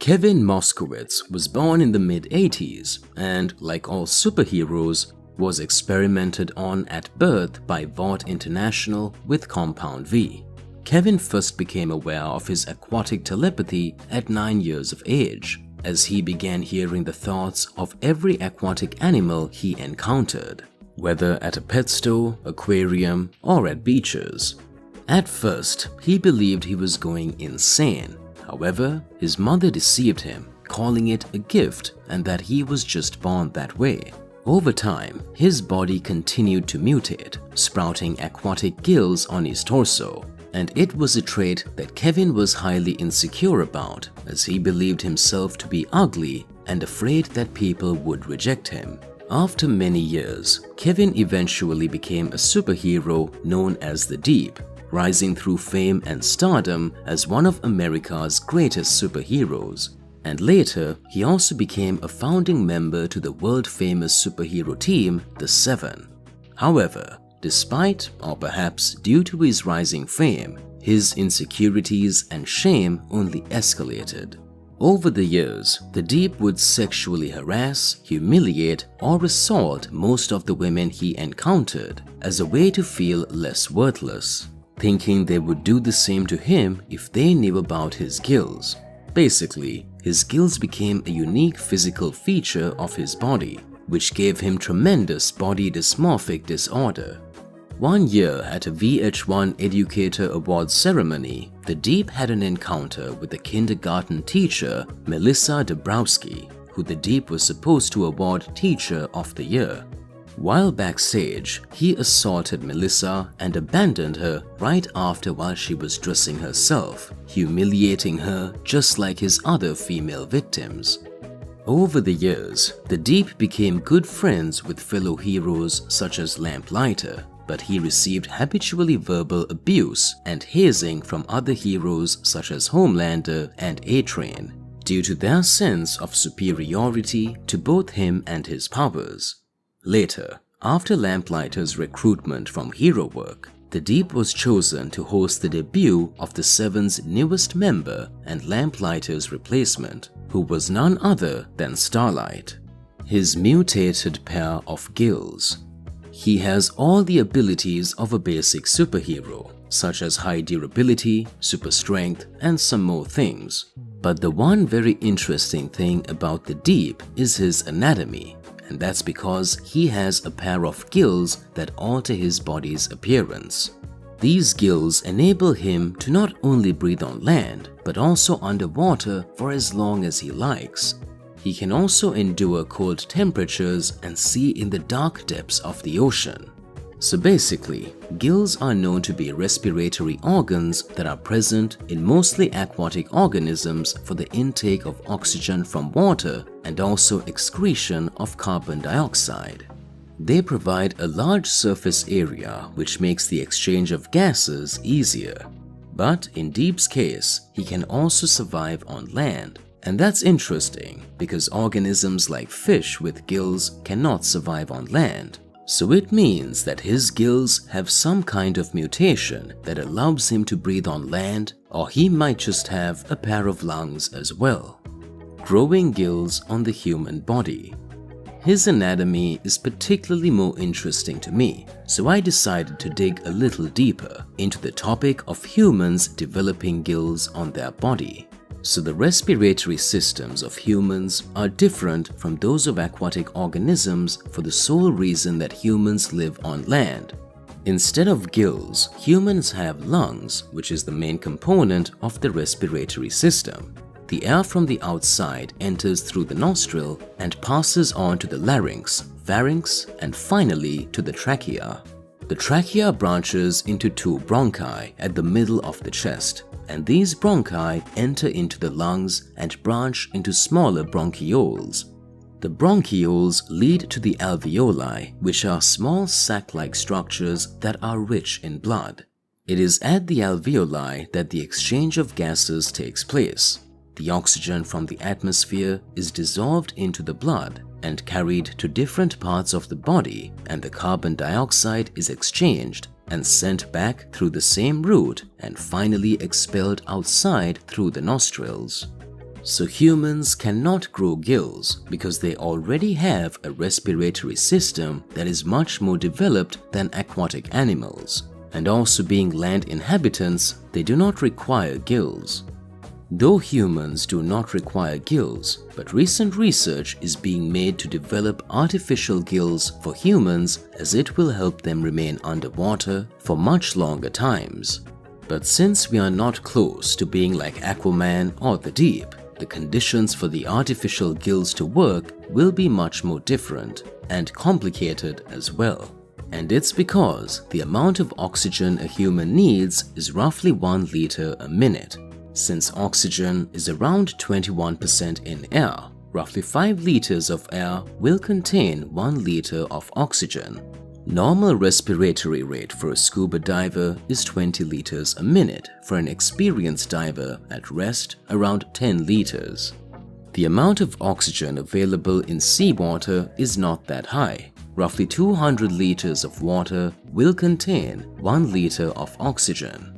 Kevin Moskowitz was born in the mid-80s and, like all superheroes, was experimented on at birth by Vought International with Compound V. Kevin first became aware of his aquatic telepathy at 9 years of age, as he began hearing the thoughts of every aquatic animal he encountered, whether at a pet store, aquarium, or at beaches. At first, he believed he was going insane. However, his mother deceived him, calling it a gift and that he was just born that way. Over time, his body continued to mutate, sprouting aquatic gills on his torso, and it was a trait that Kevin was highly insecure about, as he believed himself to be ugly and afraid that people would reject him. After many years, Kevin eventually became a superhero known as the Deep, rising through fame and stardom as one of America's greatest superheroes. And later, he also became a founding member to the world-famous superhero team, the Seven. However, despite, or perhaps due to his rising fame, his insecurities and shame only escalated. Over the years, the Deep would sexually harass, humiliate, or assault most of the women he encountered as a way to feel less worthless, thinking they would do the same to him if they knew about his gills. Basically, his gills became a unique physical feature of his body, which gave him tremendous body dysmorphic disorder. One year at a VH1 Educator Awards ceremony, the Deep had an encounter with a kindergarten teacher, Melissa Dabrowski, who the Deep was supposed to award Teacher of the Year. While backstage, he assaulted Melissa and abandoned her right after while she was dressing herself, humiliating her just like his other female victims. Over the years, the Deep became good friends with fellow heroes such as Lamplighter, but he received habitually verbal abuse and hazing from other heroes such as Homelander and A-Train, due to their sense of superiority to both him and his powers. Later, after Lamplighter's recruitment from Hero Work, the Deep was chosen to host the debut of the Seven's newest member and Lamplighter's replacement, who was none other than Starlight, his mutated pair of gills. He has all the abilities of a basic superhero, such as high durability, super strength, and some more things. But the one very interesting thing about the Deep is his anatomy, and that's because he has a pair of gills that alter his body's appearance. These gills enable him to not only breathe on land, but also underwater for as long as he likes. He can also endure cold temperatures and see in the dark depths of the ocean. So basically, gills are known to be respiratory organs that are present in mostly aquatic organisms for the intake of oxygen from water and also excretion of carbon dioxide. They provide a large surface area which makes the exchange of gases easier. But in Deep's case, he can also survive on land. And that's interesting because organisms like fish with gills cannot survive on land. So it means that his gills have some kind of mutation that allows him to breathe on land, or he might just have a pair of lungs as well. Growing gills on the human body. His anatomy is particularly more interesting to me, so I decided to dig a little deeper into the topic of humans developing gills on their body. So the respiratory systems of humans are different from those of aquatic organisms for the sole reason that humans live on land. Instead of gills, humans have lungs, which is the main component of the respiratory system. The air from the outside enters through the nostril and passes on to the larynx, pharynx, and finally to the trachea. The trachea branches into two bronchi at the middle of the chest, and these bronchi enter into the lungs and branch into smaller bronchioles. The bronchioles lead to the alveoli, which are small sac-like structures that are rich in blood. It is at the alveoli that the exchange of gases takes place. The oxygen from the atmosphere is dissolved into the blood and carried to different parts of the body, and the carbon dioxide is exchanged and sent back through the same route and finally expelled outside through the nostrils. So humans cannot grow gills because they already have a respiratory system that is much more developed than aquatic animals. And also being land inhabitants, they do not require gills. Though humans do not require gills, but recent research is being made to develop artificial gills for humans as it will help them remain underwater for much longer times. But since we are not close to being like Aquaman or the deep, the conditions for the artificial gills to work will be much more different and complicated as well. And it's because the amount of oxygen a human needs is roughly 1 liter a minute. Since oxygen is around 21% in air, roughly 5 liters of air will contain 1 liter of oxygen. Normal respiratory rate for a scuba diver is 20 liters a minute, for an experienced diver at rest around 10 liters. The amount of oxygen available in seawater is not that high. Roughly 200 liters of water will contain 1 liter of oxygen.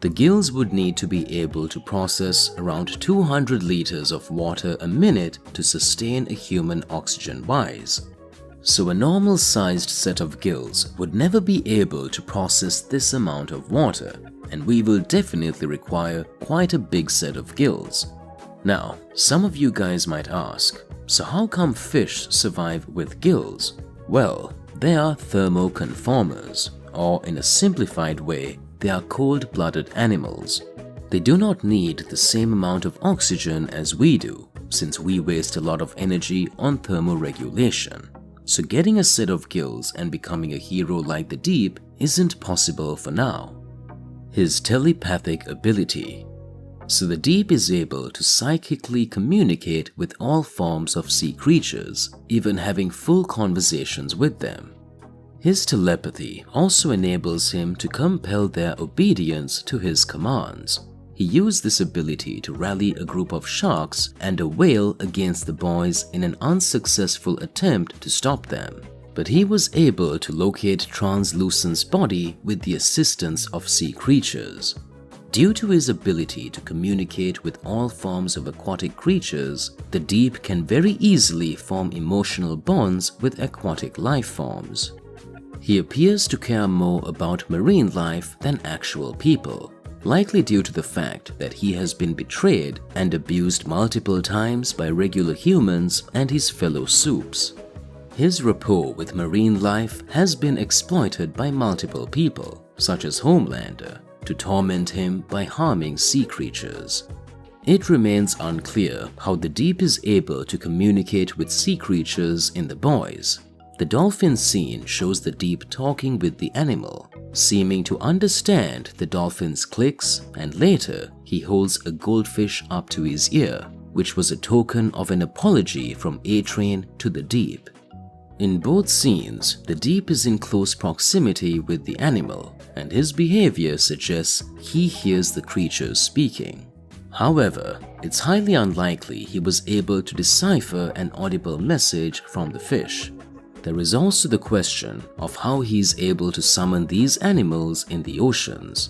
The gills would need to be able to process around 200 liters of water a minute to sustain a human oxygen-wise. So a normal-sized set of gills would never be able to process this amount of water, and we will definitely require quite a big set of gills. Now, some of you guys might ask, so how come fish survive with gills? Well, they are thermoconformers, or in a simplified way, they are cold-blooded animals. They do not need the same amount of oxygen as we do, since we waste a lot of energy on thermoregulation. So getting a set of gills and becoming a hero like the deep isn't possible for now. His telepathic ability. So the deep is able to psychically communicate with all forms of sea creatures, even having full conversations with them. His telepathy also enables him to compel their obedience to his commands. He used this ability to rally a group of sharks and a whale against the boys in an unsuccessful attempt to stop them. But he was able to locate Translucent's body with the assistance of sea creatures. Due to his ability to communicate with all forms of aquatic creatures, the deep can very easily form emotional bonds with aquatic life forms. He appears to care more about marine life than actual people, likely due to the fact that he has been betrayed and abused multiple times by regular humans and his fellow supes. His rapport with marine life has been exploited by multiple people, such as Homelander, to torment him by harming sea creatures. It remains unclear how the deep is able to communicate with sea creatures in The Boys. The dolphin scene shows the deep talking with the animal, seeming to understand the dolphin's clicks, and later he holds a goldfish up to his ear, which was a token of an apology from A-Train to the deep. In both scenes, the deep is in close proximity with the animal, and his behavior suggests he hears the creature speaking. However, it's highly unlikely he was able to decipher an audible message from the fish. There is also the question of how he is able to summon these animals in the oceans.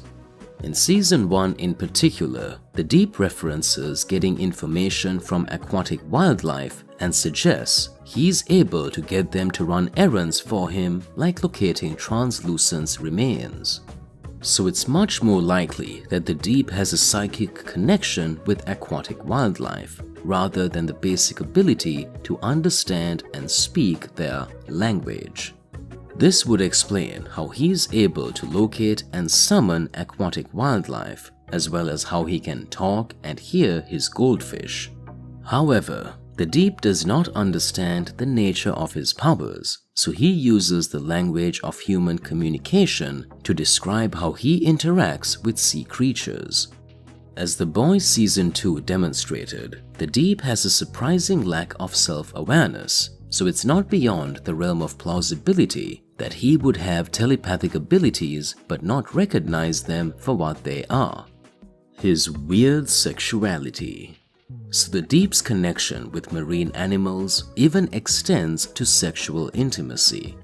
In Season 1 in particular, the deep references getting information from aquatic wildlife and suggests he's able to get them to run errands for him, like locating Translucent's remains. So it's much more likely that the deep has a psychic connection with aquatic wildlife, rather than the basic ability to understand and speak their language. This would explain how he is able to locate and summon aquatic wildlife, as well as how he can talk and hear his goldfish. However, the deep does not understand the nature of his powers, so he uses the language of human communication to describe how he interacts with sea creatures. As The Boys Season 2 demonstrated, the deep has a surprising lack of self-awareness, so it's not beyond the realm of plausibility that he would have telepathic abilities but not recognize them for what they are. His weird sexuality. So the deep's connection with marine animals even extends to sexual intimacy.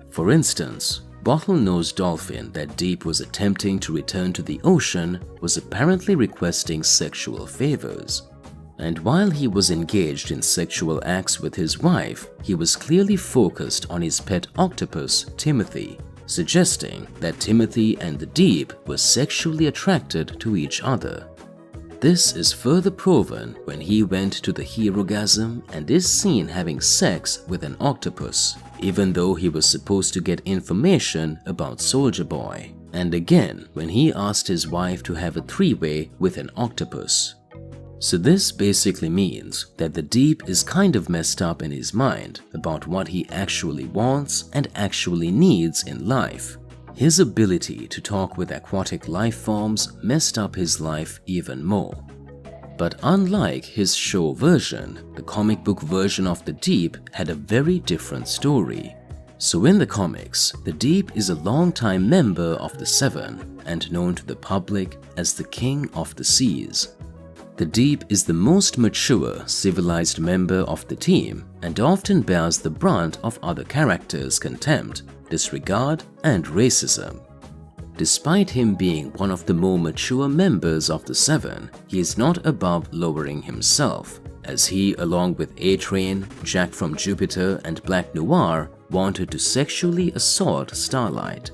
For instance, bottlenose dolphin that Deep was attempting to return to the ocean was apparently requesting sexual favors. And while he was engaged in sexual acts with his wife, he was clearly focused on his pet octopus, Timothy, suggesting that Timothy and the Deep were sexually attracted to each other. This is further proven when he went to the Herogasm and is seen having sex with an octopus, even though he was supposed to get information about Soldier Boy, and again when he asked his wife to have a three-way with an octopus. So this basically means that the Deep is kind of messed up in his mind about what he actually wants and actually needs in life. His ability to talk with aquatic life forms messed up his life even more. But unlike his show version, the comic book version of the Deep had a very different story. So in the comics, the Deep is a longtime member of the Seven and known to the public as the King of the Seas. The Deep is the most mature, civilized member of the team and often bears the brunt of other characters' contempt, disregard, and racism. Despite him being one of the more mature members of the Seven, he is not above lowering himself, as he, along with A-Train, Jack from Jupiter, and Black Noir, wanted to sexually assault Starlight.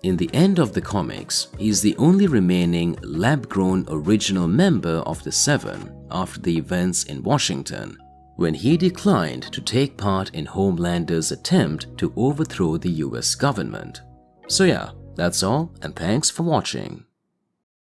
In the end of the comics, he is the only remaining lab-grown original member of the Seven after the events in Washington, when he declined to take part in Homelander's attempt to overthrow the US government. So yeah, that's all, and thanks for watching.